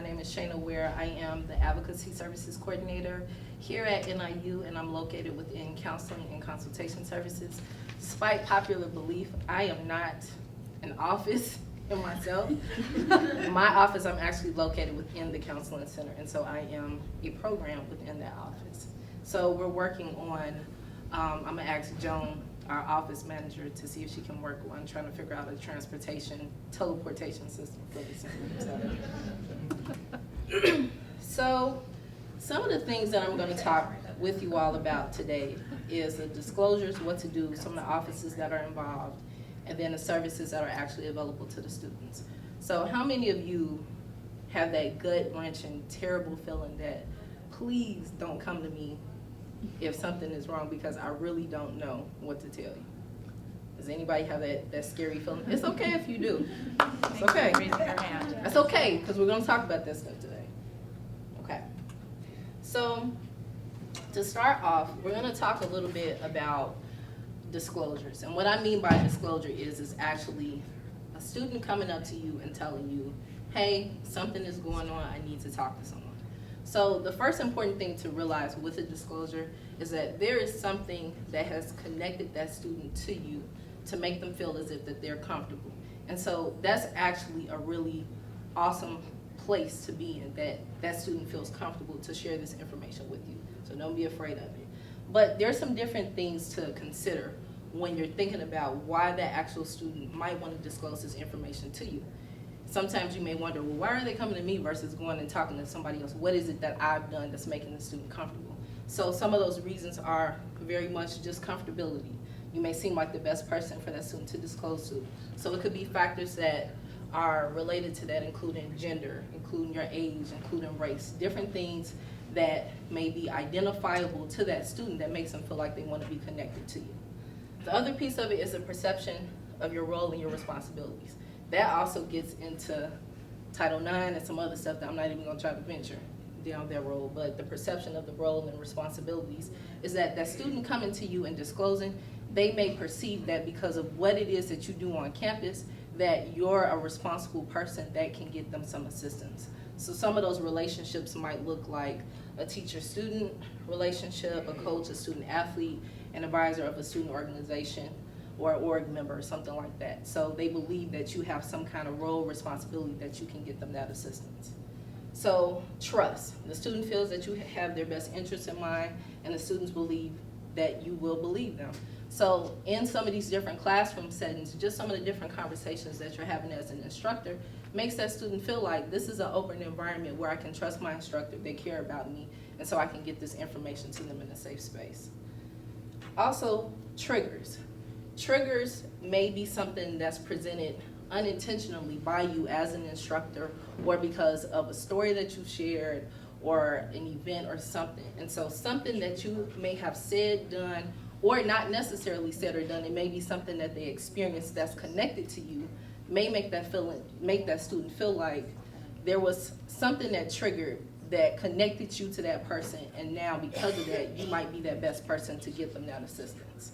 name is Shayna Ware. I am the Advocacy Services Coordinator here at NIU, and I'm located within Counseling and Consultation Services. Despite popular belief, I am not an office in myself. My office, I'm actually located within the Counseling Center, and so I am a program within that office. So we're working on, I'm gonna ask Joan, our office manager, to see if she can work on trying to figure out a teleportation system for the center. So some of the things that I'm going to talk with you all about today is the disclosures, what to do, some of the offices that are involved, and then the services that are actually available to the students. So how many of you have that gut-wrenching, terrible feeling that please don't come to me if something is wrong, because I really don't know what to tell you? Does anybody have that scary feeling? It's okay if you do. It's okay. That's okay, because we're going to talk about this stuff today. Okay. So to start off, we're going to talk a little bit about disclosures. And what I mean by disclosure is actually a student coming up to you and telling you, hey, something is going on, I need to talk to someone. So the first important thing to realize with a disclosure is that there is something that has connected that student to you to make them feel as if that they're comfortable. And so that's actually a really awesome place to be in, that that student feels comfortable to share this information with you. So don't be afraid of it. But there's some different things to consider when you're thinking about why that actual student might want to disclose this information to you. Sometimes you may wonder, well, why are they coming to me versus going and talking to somebody else? What is it that I've done that's making the student comfortable? So some of those reasons are very much just comfortability. You may seem like the best person for that student to disclose to. So it could be factors that are related to that, including gender, including your age, including race, different things that may be identifiable to that student that makes them feel like they want to be connected to you. The other piece of it is the perception of your role and your responsibilities. That also gets into Title IX and some other stuff that I'm not even going to try to venture down their role, but the perception of the role and responsibilities is that that student coming to you and disclosing, they may perceive that because of what it is that you do on campus, that you're a responsible person that can get them some assistance. So some of those relationships might look like a teacher-student relationship, a coach, a student-athlete, an advisor of a student organization, or an org member or something like that. So they believe that you have some kind of role responsibility that you can get them that assistance. So trust. The student feels that you have their best interests in mind, and the students believe that you will believe them. So in some of these different classroom settings, just some of the different conversations that you're having as an instructor makes that student feel like this is an open environment where I can trust my instructor, they care about me, and so I can get this information to them in a safe space. Also, triggers. Triggers may be something that's presented unintentionally by you as an instructor, or because of a story that you've shared or an event or something. And so something that you may have said, done, or not necessarily said or done, it may be something that they experienced that's connected to you, may make that student feel like there was something that triggered that connected you to that person, and now because of that, you might be that best person to get them that assistance.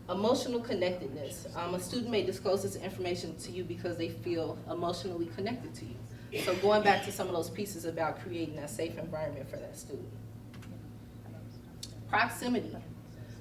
Emotional connectedness. A student may disclose this information to you because they feel emotionally connected to you. So going back to some of those pieces about creating that safe environment for that student. Proximity.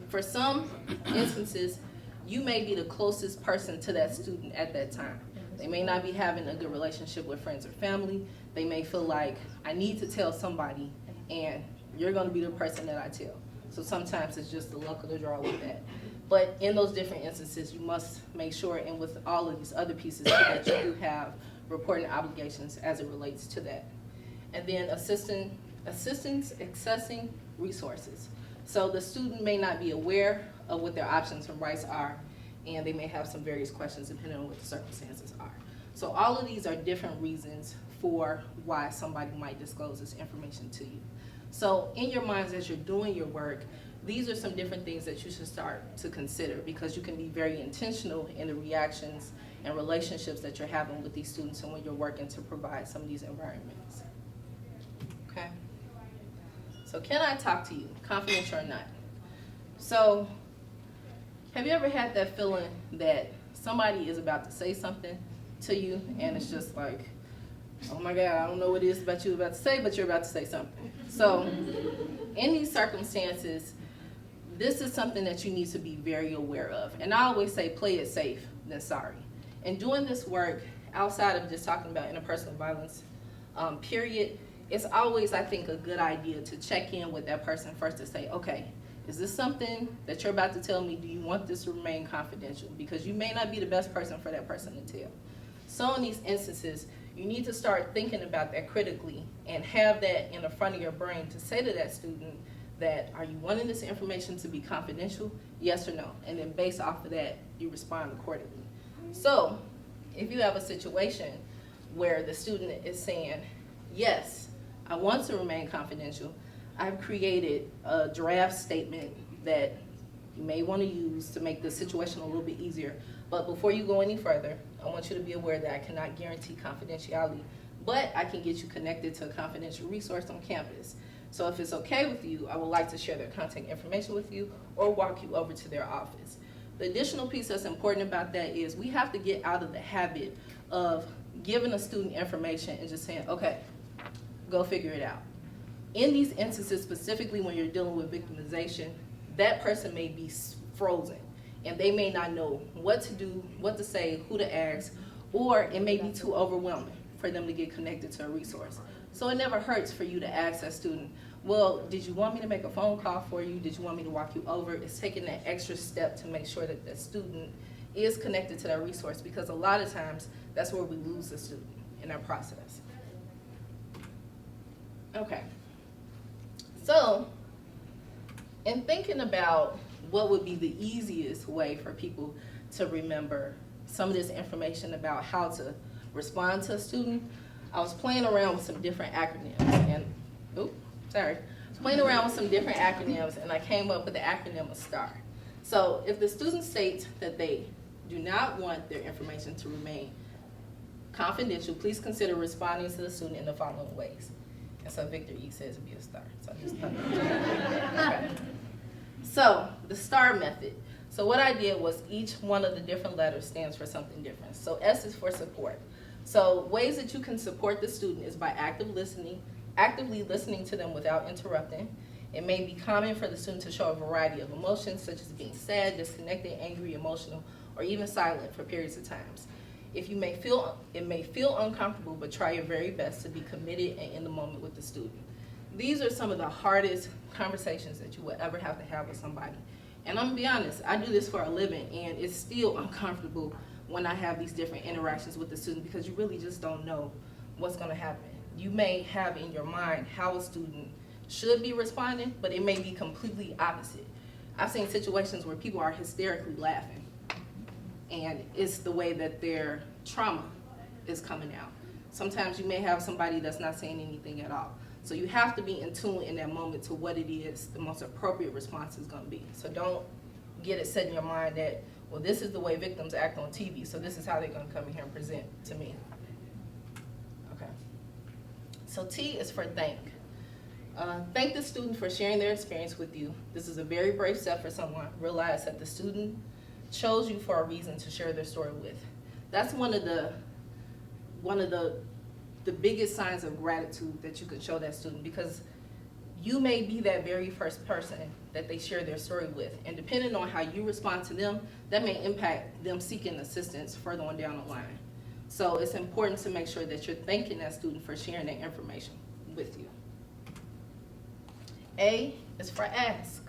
For some instances, you may be the closest person to that student at that time. They may not be having a good relationship with friends or family. They may feel like, I need to tell somebody, and you're going to be the person that I tell. So sometimes it's just the luck of the draw with that. But in those different instances, you must make sure, and with all of these other pieces, that you do have reporting obligations as it relates to that. And then assistance accessing resources. So the student may not be aware of what their options and rights are, and they may have some various questions depending on what the circumstances are. So all of these are different reasons for why somebody might disclose this information to you. So in your minds, as you're doing your work, these are some different things that you should start to consider, because you can be very intentional in the reactions and relationships that you're having with these students and when you're working to provide some of these environments. Okay? So can I talk to you, confidential or not? So have you ever had that feeling that somebody is about to say something to you and it's just like, oh my God, I don't know what it is about you about to say, but you're about to say something. So in these circumstances, this is something that you need to be very aware of. And I always say, play it safe than sorry. And doing this work, outside of just talking about interpersonal violence, period, it's always, I think, a good idea to check in with that person first to say, okay, is this something that you're about to tell me? Do you want this to remain confidential? Because you may not be the best person for that person to tell. So in these instances, you need to start thinking about that critically and have that in the front of your brain to say to that student that, are you wanting this information to be confidential? Yes or no? And then based off of that, you respond accordingly. So if you have a situation where the student is saying, yes, I want to remain confidential, I've created a draft statement that you may want to use to make the situation a little bit easier. But before you go any further, I want you to be aware that I cannot guarantee confidentiality, but I can get you connected to a confidential resource on campus. So if it's okay with you, I would like to share their contact information with you or walk you over to their office. The additional piece that's important about that is we have to get out of the habit of giving a student information and just saying, okay, go figure it out. In these instances, specifically when you're dealing with victimization, that person may be frozen and they may not know what to do, what to say, who to ask, or it may be too overwhelming for them to get connected to a resource. So it never hurts for you to ask that student, well, did you want me to make a phone call for you? Did you want me to walk you over? It's taking that extra step to make sure that the student is connected to that resource, because a lot of times that's where we lose the student in that process. Okay. So, in thinking about what would be the easiest way for people to remember some of this information about how to respond to a student, I was playing around with some different acronyms, and playing around with some different acronyms, and I came up with the acronym of STAR. So, if the student states that they do not want their information to remain confidential, please consider responding to the student in the following ways. And so Victor E says it'd be a star. So I just thought okay. So the STAR method. So what I did was each one of the different letters stands for something different. So S is for support. So ways that you can support the student is by actively listening to them without interrupting. It may be common for the student to show a variety of emotions, such as being sad, disconnected, angry, emotional, or even silent for periods of times. It may feel uncomfortable, but try your very best to be committed and in the moment with the student. These are some of the hardest conversations that you will ever have to have with somebody. And I'm gonna be honest, I do this for a living, and it's still uncomfortable when I have these different interactions with the student, because you really just don't know what's gonna happen. You may have in your mind how a student should be responding, but it may be completely opposite. I've seen situations where people are hysterically laughing, and it's the way that their trauma is coming out. Sometimes you may have somebody that's not saying anything at all. So you have to be in tune in that moment to what it is the most appropriate response is gonna be. So don't get it set in your mind that, well, this is the way victims act on TV, so this is how they're gonna come in here and present to me. Okay. So T is for thank. Thank the student for sharing their experience with you. This is a very brave step for someone. Realize that the student chose you for a reason to share their story with. That's one of the biggest signs of gratitude that you could show that student, because you may be that very first person that they share their story with, and depending on how you respond to them, that may impact them seeking assistance further on down the line. So it's important to make sure that you're thanking that student for sharing that information with you. A is for ask.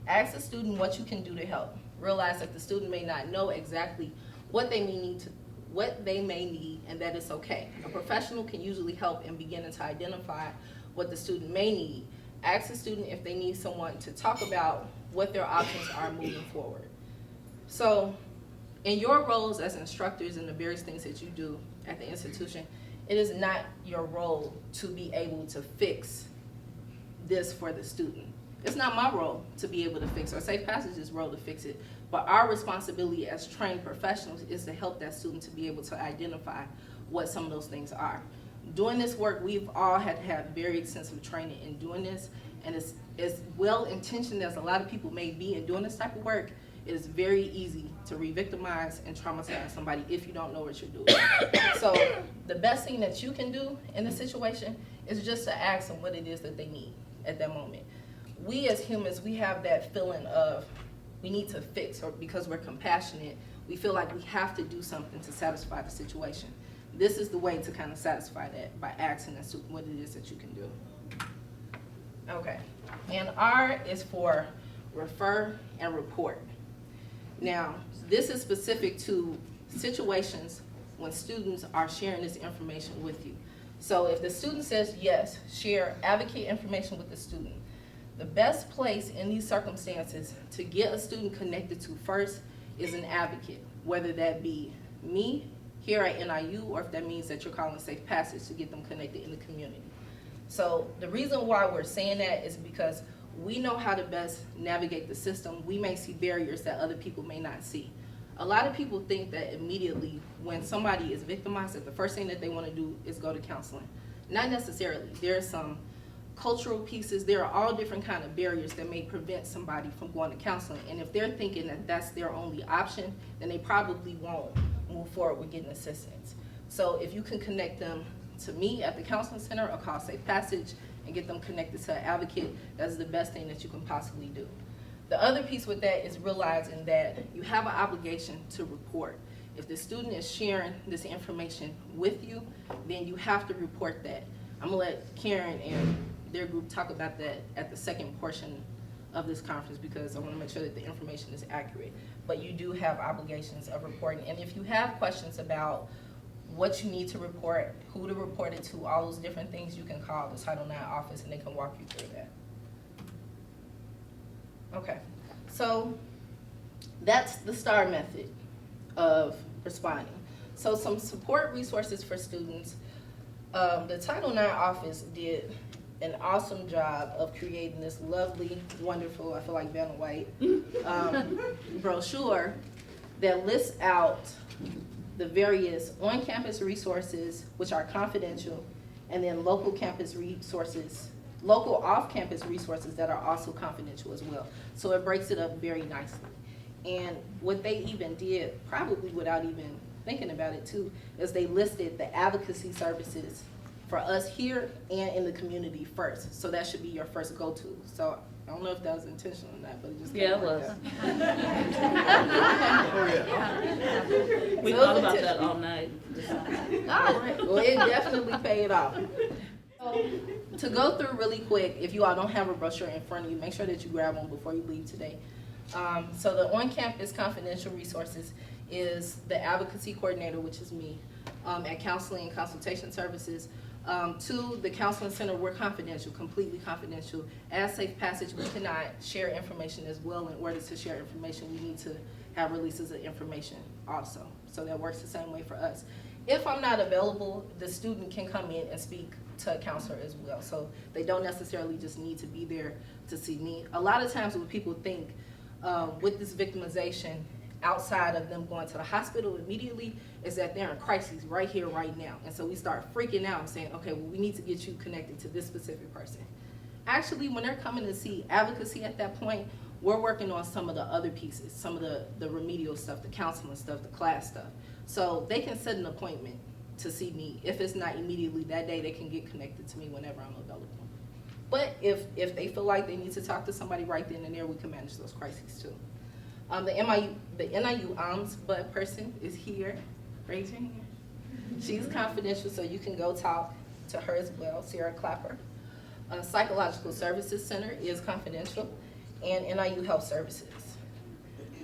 Ask the student what you can do to help. Realize that the student may not know exactly what they may need, and that it's okay. A professional can usually help in beginning to identify what the student may need. Ask the student if they need someone to talk about what their options are moving forward. So in your roles as instructors and the various things that you do at the institution, it is not your role to be able to fix this for the student. It's not my role to be able to fix, or Safe Passage's role to fix it, but our responsibility as trained professionals is to help that student to be able to identify what some of those things are. Doing this work, we've all had to have very extensive training in doing this, and it's as well-intentioned as a lot of people may be in doing this type of work, it is very easy to re-victimize and traumatize somebody if you don't know what you're doing. So the best thing that you can do in the situation is just to ask them what it is that they need at that moment. We as humans, we have that feeling of we need to fix, or because we're compassionate, we feel like we have to do something to satisfy the situation. This is the way to kind of satisfy that, by asking us what it is that you can do. Okay, and R is for refer and report. Now, this is specific to situations when students are sharing this information with you. So if the student says yes, share advocate information with the student. The best place in these circumstances to get a student connected to first is an advocate, whether that be me here at NIU, or if that means that you're calling Safe Passage to get them connected in the community. So the reason why we're saying that is because we know how to best navigate the system. We may see barriers that other people may not see. A lot of people think that immediately when somebody is victimized, that the first thing that they want to do is go to counseling. Not necessarily. There are some cultural pieces. There are all different kind of barriers that may prevent somebody from going to counseling. And if they're thinking that that's their only option, then they probably won't move forward with getting assistance. So if you can connect them to me at the counseling center or call Safe Passage and get them connected to an advocate, that's the best thing that you can possibly do. The other piece with that is realizing that you have an obligation to report. If the student is sharing this information with you, then you have to report that. I'm gonna let Karen and their group talk about that at the second portion of this conference, because I wanna make sure that the information is accurate. But you do have obligations of reporting. And if you have questions about what you need to report, who to report it to, all those different things, you can call the Title IX office and they can walk you through that. Okay, so that's the STAR method of responding. So some support resources for students. The Title IX office did an awesome job of creating this lovely, wonderful, I feel like Vanna White, brochure that lists out the various on-campus resources, which are confidential, and then local campus resources, local off-campus resources that are also confidential as well. So it breaks it up very nicely. And what they even did, probably without even thinking about it too, is they listed the advocacy services for us here and in the community first. So that should be your first go-to. So I don't know if that was intentional or not, but it just Yeah, it was. We So thought it was about that intentional. all night. All right, well, it definitely paid off. So, to go through really quick, if you all don't have a brochure in front of you, make sure that you grab one before you leave today. So the on-campus confidential resources is the advocacy coordinator, which is me, at counseling and consultation services. To the counseling center, we're confidential, completely confidential. As Safe Passage, we cannot share information as well. In order to share information, we need to have releases of information also. So that works the same way for us. If I'm not available, the student can come in and speak to a counselor as well. So they don't necessarily just need to be there to see me. A lot of times what people think with this victimization, outside of them going to the hospital immediately, is that they're in crises right here, right now. And so we start freaking out and saying, okay, well, we need to get you connected to this specific person. Actually, when they're coming to see advocacy at that point, we're working on some of the other pieces, some of the remedial stuff, the counseling stuff, the class stuff. So they can set an appointment to see me. If it's not immediately that day, they can get connected to me whenever I'm available. But if they feel like they need to talk to somebody right then and there, we can manage those crises too. The NIU ombudsman person is here. Raise your hand. She's confidential, so you can go talk to her as well, Sarah Clapper. Psychological Services Center is confidential, and NIU Health Services.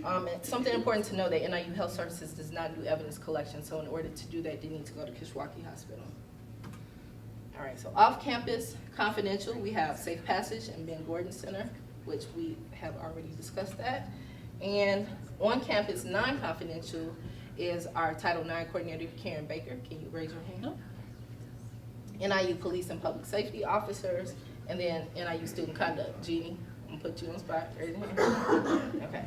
And something important to know that NIU Health Services does not do evidence collection, so in order to do that, they need to go to Kishwaukee Hospital. All right, so off-campus confidential, we have Safe Passage and Ben Gordon Center, which we have already discussed that. And on-campus non-confidential is our Title IX coordinator, Karen Baker. Can you raise your hand? NIU Police and Public Safety Officers, and then NIU Student Conduct. Jeannie, I'm gonna put you on the spot. Raise your hand. Okay.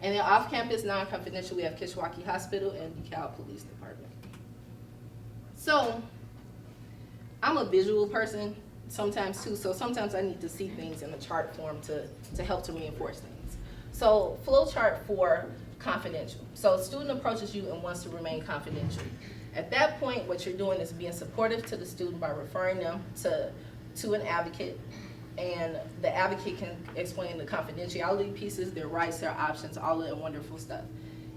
And then off-campus non-confidential, we have Kishwaukee Hospital and DeKalb Police Department. So, I'm a visual person sometimes too, so sometimes I need to see things in a chart form to help to reinforce things. So, flow chart for confidential. So, a student approaches you and wants to remain confidential. At that point, what you're doing is being supportive to the student by referring them to an advocate, and the advocate can explain the confidentiality pieces, their rights, their options, all of that wonderful stuff.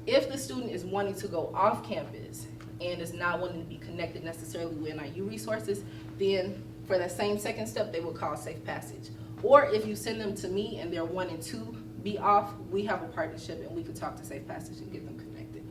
If the student is wanting to go off campus and is not wanting to be connected necessarily with NIU resources, then for that same second step, they will call Safe Passage. Or if you send them to me and they're wanting to be off, we have a partnership and we could talk to Safe Passage and get them connected.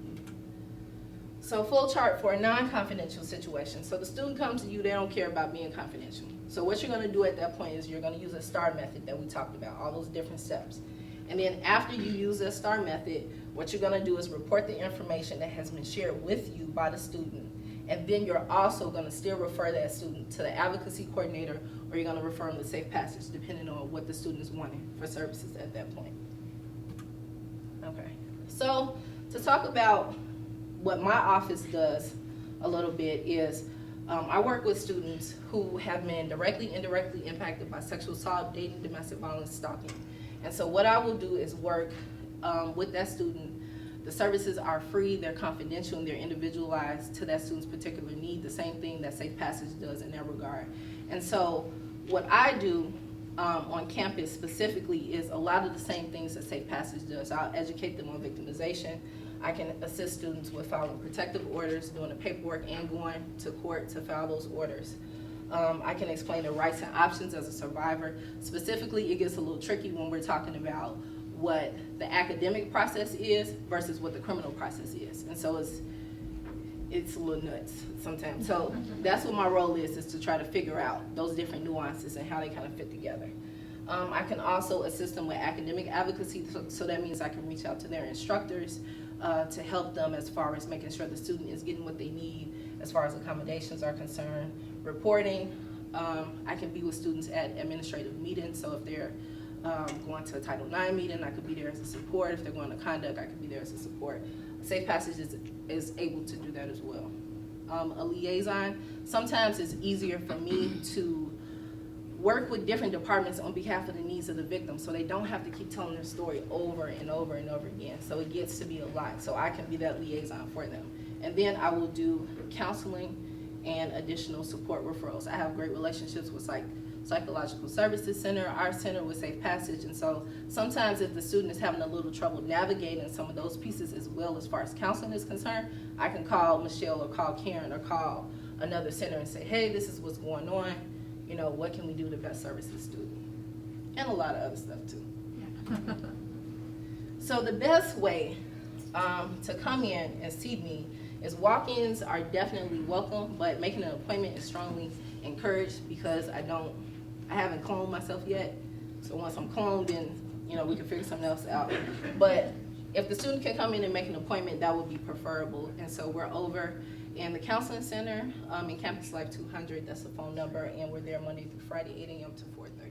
So flow chart for a non-confidential situation. So the student comes to you, they don't care about being confidential. So what you're gonna do at that point is you're gonna use a STAR method that we talked about, all those different steps. And then after you use the STAR method, what you're gonna do is report the information that has been shared with you by the student. And then you're also gonna still refer that student to the advocacy coordinator, or you're gonna refer them to Safe Passage, depending on what the student is wanting for services at that point. Okay, so to talk about what my office does a little bit is, I work with students who have been directly, indirectly impacted by sexual assault, dating, domestic violence, stalking. And so what I will do is work with that student. The services are free, they're confidential, and they're individualized to that student's particular need, the same thing that Safe Passage does in that regard. And so what I do on campus specifically is a lot of the same things that Safe Passage does. I'll educate them on victimization. I can assist students with filing protective orders, doing the paperwork, and going to court to file those orders. I can explain the rights and options as a survivor. Specifically, it gets a little tricky when we're talking about what the academic process is versus what the criminal process is. And so it's a little nuts sometimes. So that's what my role is to try to figure out those different nuances and how they kind of fit together. I can also assist them with academic advocacy, so that means I can reach out to their instructors to help them as far as making sure the student is getting what they need as far as accommodations are concerned. Reporting, I can be with students at administrative meetings, so if they're going to a Title IX meeting, I could be there as a support. If they're going to conduct, I could be there as a support. Safe Passage is able to do that as well. A liaison, sometimes it's easier for me to work with different departments on behalf of the needs of the victim, so they don't have to keep telling their story over and over and over again. So it gets to be a lot, so I can be that liaison for them. And then I will do counseling and additional support referrals. I have great relationships with Psychological Services Center, our center with Safe Passage, and so sometimes if the student is having a little trouble navigating some of those pieces as well as far as counseling is concerned, I can call Michelle or call Karen or call another center and say, hey, this is what's going on, you know, what can we do to best service the student? And a lot of other stuff too. Yeah. So the best way to come in and see me is walk-ins are definitely welcome, but making an appointment is strongly encouraged because I haven't cloned myself yet. So once I'm cloned, then we can figure something else out. But if the student can come in and make an appointment, that would be preferable. And so we're over in the Counseling Center in Campus Life 200. That's the phone number, and we're there Monday through Friday, 8 a.m. to 4:30.